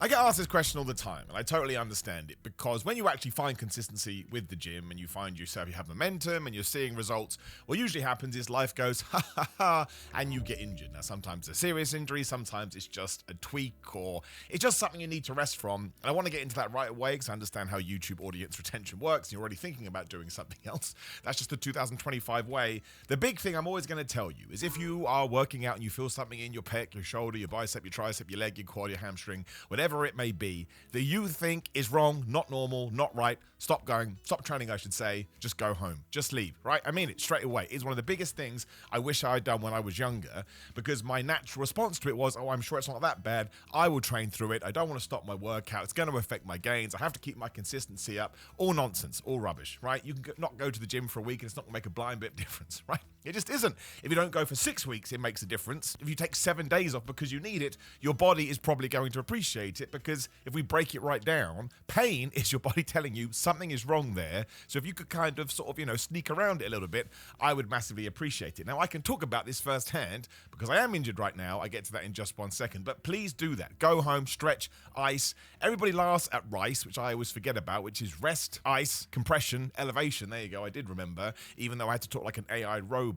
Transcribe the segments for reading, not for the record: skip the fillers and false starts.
I get asked this question all the time, and I totally understand it, because when you actually find consistency with the gym and you find yourself, you have momentum and you're seeing results, what usually happens is life goes ha ha ha and you get injured. Now, sometimes it's a serious injury, sometimes it's just a tweak, or it's just something you need to rest from. And I want to get into that right away because I understand how YouTube audience retention works and you're already thinking about doing something else. That's just the 2025 way. The big thing I'm always going to tell you is if you are working out and you feel something in your pec, your shoulder, your bicep, your tricep, your leg, your quad, your hamstring, whatever it may be, that you think is wrong, not normal, not right, stop training, I should say, just go home, just leave, right? I mean it straight away. It's one of the biggest things I wish I had done when I was younger, because my natural response to it was, oh, I'm sure it's not that bad, I will train through it, I don't want to stop my workout, it's going to affect my gains, I have to keep my consistency up. All nonsense, all rubbish, right? You can not go to the gym for a week and it's not going to make a blind bit of difference, right? It just isn't. If you don't go for 6 weeks, it makes a difference. If you take 7 days off because you need it, your body is probably going to appreciate it, because if we break it right down, pain is your body telling you something is wrong there. So if you could kind of sort of, sneak around it a little bit, I would massively appreciate it. Now, I can talk about this firsthand because I am injured right now. I get to that in just 1 second, but please do that. Go home, stretch, ice. Everybody laughs at RICE, which I always forget about, which is rest, ice, compression, elevation. There you go. I did remember, even though I had to talk like an AI robot.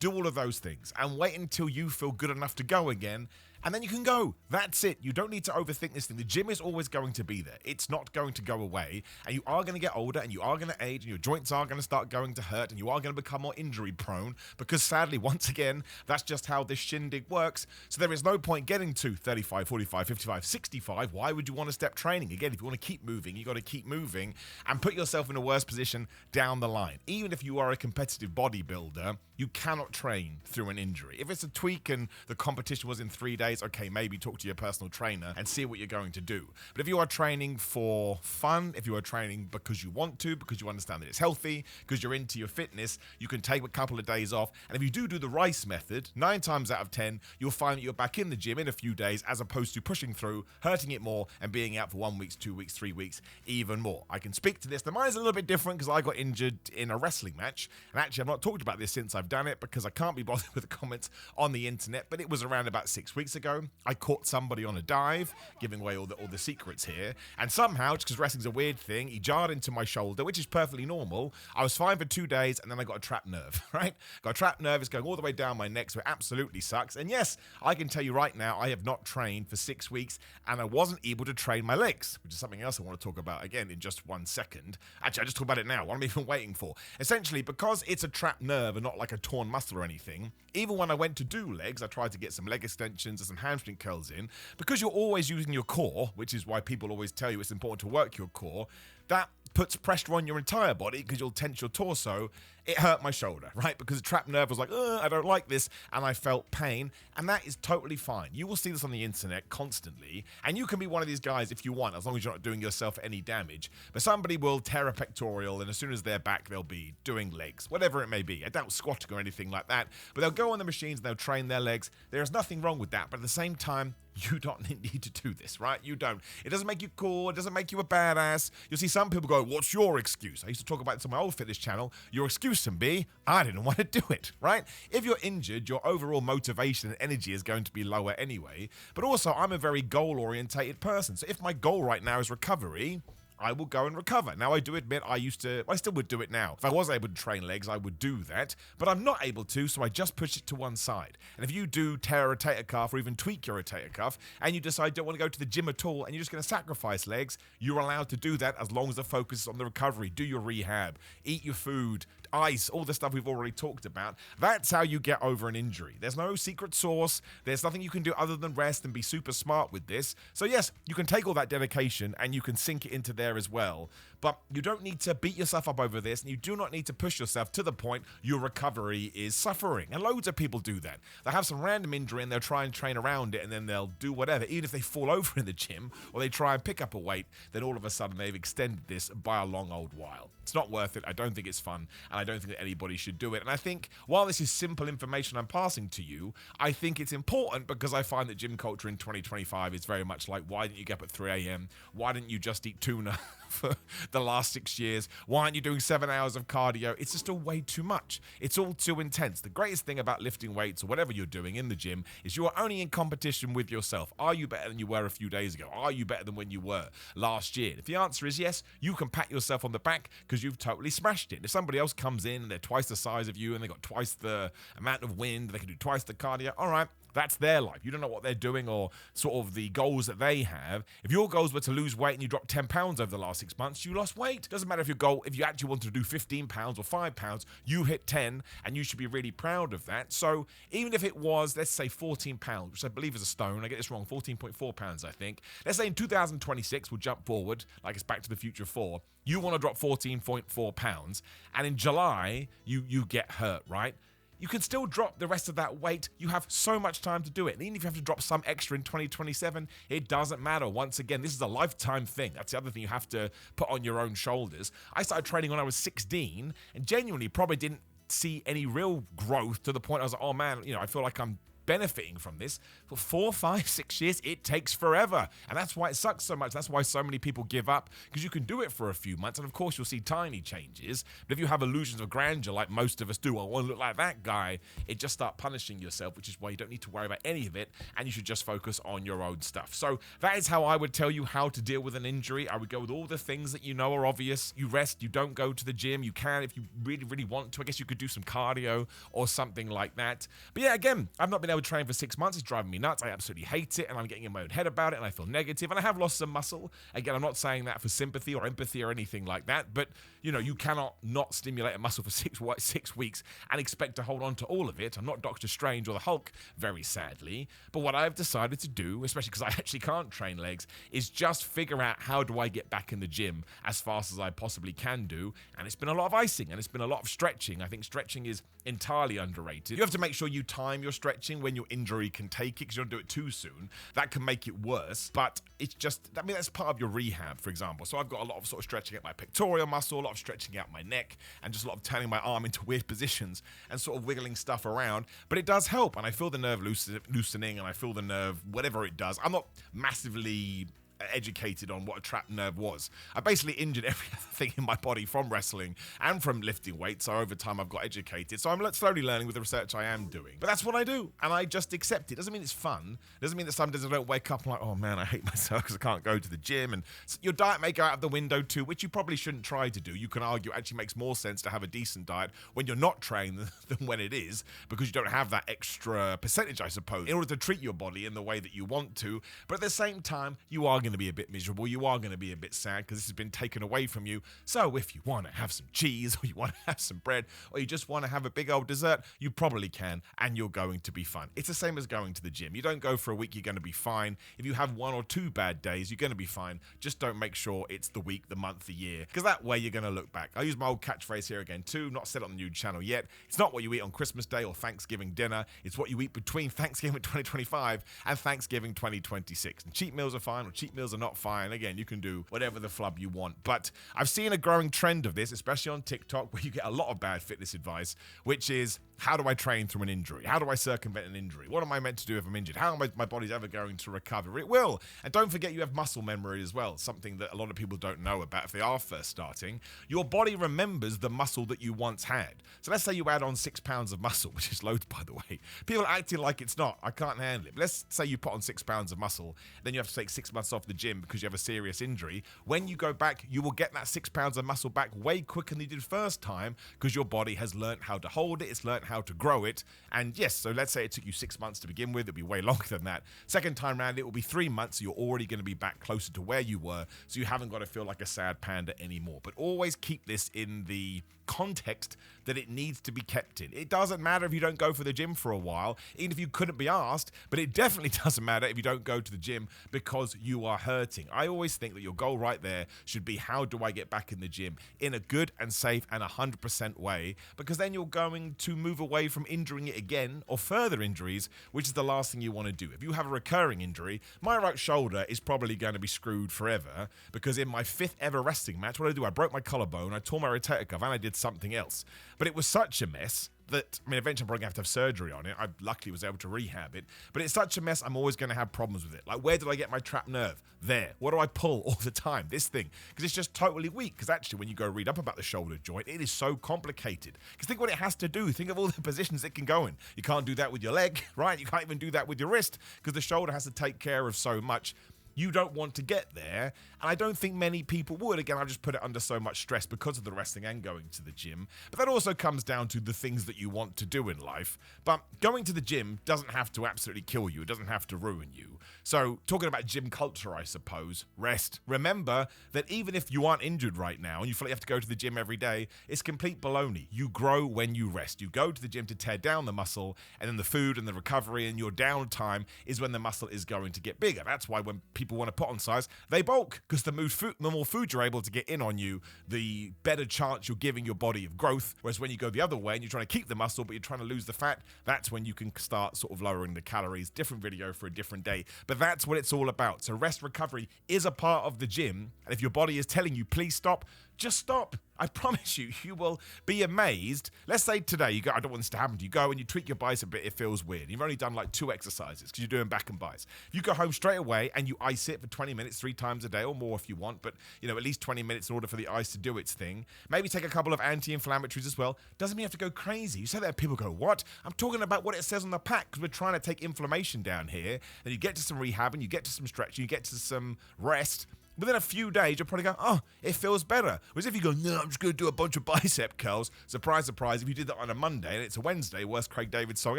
Do all of those things and wait until you feel good enough to go again, and then you can go. That's it. You don't need to overthink this thing. The gym is always going to be there. It's not going to go away, and you are going to get older, and you are going to age, and your joints are going to start going to hurt, and you are going to become more injury prone, because sadly, once again, that's just how this shindig works. So there is no point getting to 35, 45, 55, 65. Why would you want to step training? Again, if you want to keep moving, you got to keep moving and put yourself in a worse position down the line. Even if you are a competitive bodybuilder, you cannot train through an injury. If it's a tweak and the competition was in 3 days, okay, maybe talk to your personal trainer and see what you're going to do. But if you are training for fun, if you are training because you want to, because you understand that it's healthy, because you're into your fitness, you can take a couple of days off. And if you do the RICE method, 9 times out of 10, you'll find that you're back in the gym in a few days, as opposed to pushing through, hurting it more, and being out for 1 week, 2 weeks, 3 weeks, even more. I can speak to this. The mine's a little bit different because I got injured in a wrestling match. And actually, I've not talked about this since I've done it because I can't be bothered with the comments on the internet, but it was around about 6 weeks ago. I caught somebody on a dive, giving away all the secrets here, and somehow, just because wrestling's a weird thing, he jarred into my shoulder, which is perfectly normal. I was fine for 2 days, and then I got a trapped nerve, right? Got a trapped nerve, it's going all the way down my neck, so it absolutely sucks. And yes, I can tell you right now, I have not trained for 6 weeks, and I wasn't able to train my legs, which is something else I want to talk about again in just 1 second. Actually, I just talk about it now, what I'm even waiting for. Essentially, because it's a trapped nerve and not like a torn muscle or anything, even when I went to do legs, I tried to get some leg extensions and some hamstring curls in, because you're always using your core, which is why people always tell you it's important to work your core, that puts pressure on your entire body because you'll tense your torso. It hurt my shoulder, right? Because the trapped nerve was like, I don't like this, and I felt pain, and that is totally fine. You will see this on the internet constantly, and you can be one of these guys if you want, as long as you're not doing yourself any damage. But somebody will tear a pectoral, and as soon as they're back, they'll be doing legs, whatever it may be. I doubt squatting or anything like that, but they'll go on the machines and they'll train their legs. There is nothing wrong with that, but at the same time, you don't need to do this, right? You don't. It doesn't make you cool. It doesn't make you a badass. You'll see some people go, what's your excuse? I used to talk about this on my old fitness channel. Your excuse can be, I didn't want to do it, right? If you're injured, your overall motivation and energy is going to be lower anyway. But also, I'm a very goal-orientated person. So if my goal right now is recovery, I will go and recover. Now, I do admit I still would do it now. If I was able to train legs, I would do that, but I'm not able to, so I just push it to one side. And if you do tear a rotator cuff or even tweak your rotator cuff, and you decide you don't want to go to the gym at all, and you're just going to sacrifice legs, you're allowed to do that as long as the focus is on the recovery. Do your rehab, eat your food, ice, all the stuff we've already talked about. That's how you get over an injury. There's no secret sauce. There's nothing you can do other than rest and be super smart with this. So yes, you can take all that dedication and you can sink it into there as well. But you don't need to beat yourself up over this, and you do not need to push yourself to the point your recovery is suffering. And loads of people do that. They have some random injury and they'll try and train around it, and then they'll do whatever. Even if they fall over in the gym or they try and pick up a weight, then all of a sudden they've extended this by a long old while. It's not worth it. I don't think it's fun. And and I don't think that anybody should do it. And I think while this is simple information I'm passing to you, I think it's important because I find that gym culture in 2025 is very much like, why didn't you get up at 3 a.m.? Why didn't you just eat tuna for the last 6 years? Why aren't you doing 7 hours of cardio? It's just all way too much. It's all too intense. The greatest thing about lifting weights or whatever you're doing in the gym is you are only in competition with yourself. Are you better than you were a few days ago? Are you better than when you were last year? If the answer is yes, you can pat yourself on the back because you've totally smashed it. If somebody else comes in and they're twice the size of you and they got twice the amount of wind, they can do twice the cardio, all right, that's their life. You don't know what they're doing or sort of the goals that they have. If your goals were to lose weight and you dropped 10 pounds over the last 6 months, you lost weight. Doesn't matter if if you actually want to do 15 pounds or 5 pounds, you hit 10 and you should be really proud of that. So even if it was, let's say 14 pounds, which I believe is a stone, I get this wrong, 14.4 pounds, I think. Let's say in 2026, we'll jump forward, like it's Back to the Future 4, you want to drop 14.4 pounds, and in July, you get hurt, right? You can still drop the rest of that weight. You have so much time to do it. And even if you have to drop some extra in 2027, it doesn't matter. Once again, this is a lifetime thing. That's the other thing you have to put on your own shoulders. I started training when I was 16 and genuinely probably didn't see any real growth to the point I was like, oh man, I feel like I'm benefiting from this. For 4, 5, 6 years, it takes forever. And that's why it sucks so much. That's why so many people give up, because you can do it for a few months. And of course, you'll see tiny changes. But if you have illusions of grandeur, like most of us do, I want to look like that guy, it just start punishing yourself, which is why you don't need to worry about any of it. And you should just focus on your own stuff. So that is how I would tell you how to deal with an injury. I would go with all the things that you know are obvious. You rest, you don't go to the gym. You can, if you really, really want to. I guess you could do some cardio or something like that. But yeah, again, I've not been able to train for 6 months. It's driving me nuts. I absolutely hate it, and I'm getting in my own head about it, and I feel negative, and I have lost some muscle. Again, I'm not saying that for sympathy or empathy or anything like that, but you cannot not stimulate a muscle for 6 weeks and expect to hold on to all of it. I'm not Doctor Strange or the Hulk, very sadly, but what I've decided to do, especially because I actually can't train legs, is just figure out how do I get back in the gym as fast as I possibly can do, and it's been a lot of icing, and it's been a lot of stretching. I think stretching is entirely underrated. You have to make sure you time your stretching when your injury can take it, because you don't do it too soon. That can make it worse, but it's just, that's part of your rehab, for example. So I've got a lot of sort of stretching out my pectoral muscle, a lot of stretching out my neck, and just a lot of turning my arm into weird positions and sort of wiggling stuff around. But it does help, and I feel the nerve loosening, and I feel the nerve, whatever it does. I'm not massively educated on what a trapped nerve was. I basically injured everything in my body from wrestling and from lifting weights, so over time I've got educated. So I'm slowly learning with the research I am doing. But that's what I do, and I just accept it. Doesn't mean it's fun. Doesn't mean that some days I don't wake up and like, oh man, I hate myself because I can't go to the gym. And your diet may go out of the window too, which you probably shouldn't try to do. You can argue it actually makes more sense to have a decent diet when you're not trained than when it is, because you don't have that extra percentage, I suppose, in order to treat your body in the way that you want to. But at the same time, you are going to be a bit miserable. You are going to be a bit sad because this has been taken away from you. So if you want to have some cheese, or you want to have some bread, or you just want to have a big old dessert, you probably can, and you're going to be fine. It's the same as going to the gym. You don't go for a week, you're going to be fine. If you have 1 or 2 bad days, you're going to be fine. Just don't make sure it's the week, the month, the year, because that way you're going to look back. I use my old catchphrase here again too, not said on the new channel yet. It's not what you eat on Christmas Day or Thanksgiving dinner. It's what you eat between Thanksgiving 2025 and Thanksgiving 2026. And cheat meals are fine, or cheat meals are not fine. Again, you can do whatever the flub you want. But I've seen a growing trend of this, especially on TikTok, where you get a lot of bad fitness advice, which is, how do I train through an injury? How do I circumvent an injury? What am I meant to do if I'm injured? How am my body's ever going to recover? It will. And don't forget, you have muscle memory as well, something that a lot of people don't know about if they are first starting. Your body remembers the muscle that you once had. So let's say you add on 6 pounds of muscle, which is loads, by the way. People are acting like it's not. I can't handle it. But let's say you put on 6 pounds of muscle, then you have to take 6 months off the gym because you have a serious injury. When you go back, you will get that 6 pounds of muscle back way quicker than you did first time, because your body has learned how to hold it, it's learned how to grow it. And yes, so let's say it took you 6 months to begin with, it'll be way longer than that. Second time around, it will be 3 months, so you're already going to be back closer to where you were, so you haven't got to feel like a sad panda anymore. But always keep this in the context that it needs to be kept in. It doesn't matter if you don't go for the gym for a while, even if you couldn't be asked, but it definitely doesn't matter if you don't go to the gym because you are are hurting, I always think that your goal right there should be, how do I get back in the gym in a good and safe and 100% way? Because then you're going to move away from injuring it again or further injuries, which is the last thing you want to do. If you have a recurring injury, my right shoulder is probably going to be screwed forever, because in my 5th ever wrestling match, what did I do? I broke my collarbone, I tore my rotator cuff, and I did something else. But it was such a mess that, I mean, eventually I'm probably going to have surgery on it. I luckily was able to rehab it. But it's such a mess, I'm always going to have problems with it. Like, where did I get my trapped nerve? There. What do I pull all the time? This thing. Because it's just totally weak. Because actually, when you go read up about the shoulder joint, it is so complicated. Because think what it has to do. Think of all the positions it can go in. You can't do that with your leg, right? You can't even do that with your wrist, because the shoulder has to take care of so much. You don't want to get there, and I don't think many people would. Again, I've just put it under so much stress because of the wrestling and going to the gym. But that also comes down to the things that you want to do in life. But going to the gym doesn't have to absolutely kill you. It doesn't have to ruin you. So, talking about gym culture, I suppose, rest. Remember that even if you aren't injured right now and you feel like you have to go to the gym every day, it's complete baloney. You grow when you rest. You go to the gym to tear down the muscle, and then the food and the recovery and your downtime is when the muscle is going to get bigger. That's why when people want to put on size, they bulk, because the more food you're able to get in on you, the better chance you're giving your body of growth. Whereas when you go the other way and you're trying to keep the muscle but you're trying to lose the fat, that's when you can start sort of lowering the calories. Different video for a different day, but that's what it's all about. So rest recovery is a part of the gym, and if your body is telling you please stop, just stop. I promise you, you will be amazed. Let's say today you go, I don't want this to happen to you. You go and you tweak your bicep a bit, it feels weird. You've only done like 2 exercises because you're doing back and bis. You go home straight away and you ice it for 20 minutes 3 times a day, or more if you want, but at least 20 minutes in order for the ice to do its thing. Maybe take a couple of anti-inflammatories as well. Doesn't mean you have to go crazy. You say that and people go, what? I'm talking about what it says on the pack, because we're trying to take inflammation down here. And you get to some rehab and you get to some stretching, you get to some rest. Within a few days, you'll probably go, oh, it feels better. Whereas if you go, no, I'm just going to do a bunch of bicep curls, surprise, surprise, if you did that on a Monday and it's a Wednesday, worst Craig David song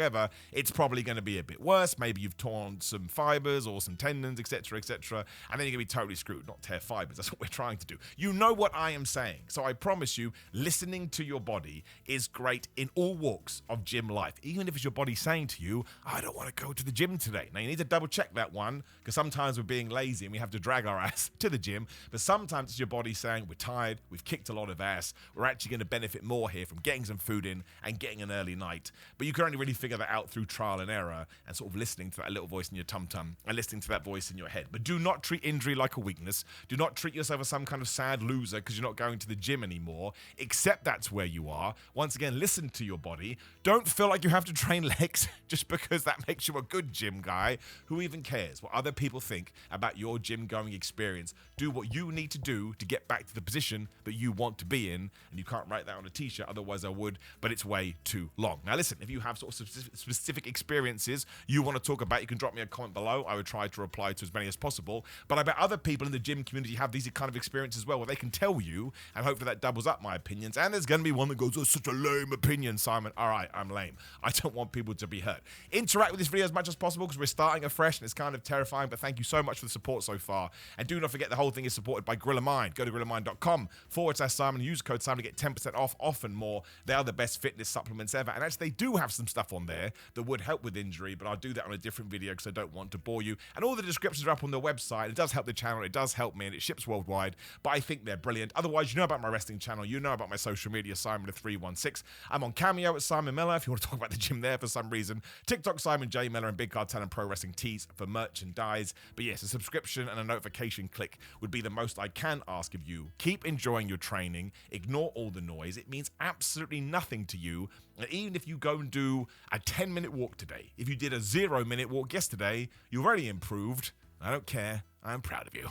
ever, it's probably going to be a bit worse. Maybe you've torn some fibers or some tendons, etc., etc., and then you're going to be totally screwed. Not tear fibers, that's what we're trying to do. You know what I am saying. So I promise you, listening to your body is great in all walks of gym life. Even if it's your body saying to you, I don't want to go to the gym today. Now, you need to double check that one, because sometimes we're being lazy and we have to drag our ass to the gym, but sometimes it's your body saying, we're tired, we've kicked a lot of ass, we're actually going to benefit more here from getting some food in and getting an early night. But you can only really figure that out through trial and error and sort of listening to that little voice in your tum-tum and listening to that voice in your head. But do not treat injury like a weakness. Do not treat yourself as some kind of sad loser because you're not going to the gym anymore. Accept that's where you are. Once again, listen to your body. Don't feel like you have to train legs just because that makes you a good gym guy. Who even cares what other people think about your gym going experience? Do what you need to do to get back to the position that you want to be in, and you can't write that on a t-shirt, otherwise I would, but it's way too long. Now listen, if you have sort of specific experiences you want to talk about, you can drop me a comment below. I would try to reply to as many as possible, but I bet other people in the gym community have these kind of experiences as well, where they can tell you, and hopefully that doubles up my opinions. And there's going to be one that goes, oh, such a lame opinion, Simon. All right, I'm lame. I don't want people to be hurt. Interact with this video as much as possible, because we're starting afresh and it's kind of terrifying, but thank you so much for the support so far. And do not forget, the whole thing is supported by Gorilla Mind. Go to GorillaMind.com/Simon. Use code Simon to get 10% off and more. They are the best fitness supplements ever. And actually, they do have some stuff on there that would help with injury, but I'll do that on a different video because I don't want to bore you. And all the descriptions are up on the website. It does help the channel. It does help me, and it ships worldwide. But I think they're brilliant. Otherwise, you know about my wrestling channel. You know about my social media, Simon316. I'm on Cameo at Simon Miller if you want to talk about the gym there for some reason. TikTok, Simon J. Miller, and Big Cartel and Pro Wrestling Tees for merchandise. But yes, a subscription and a notification click would be the most I can ask of you. Keep enjoying your training. Ignore all the noise. It means absolutely nothing to you. And even if you go and do a 10-minute walk today, if you did a 0-minute walk yesterday, you've already improved. I don't care. I'm proud of you.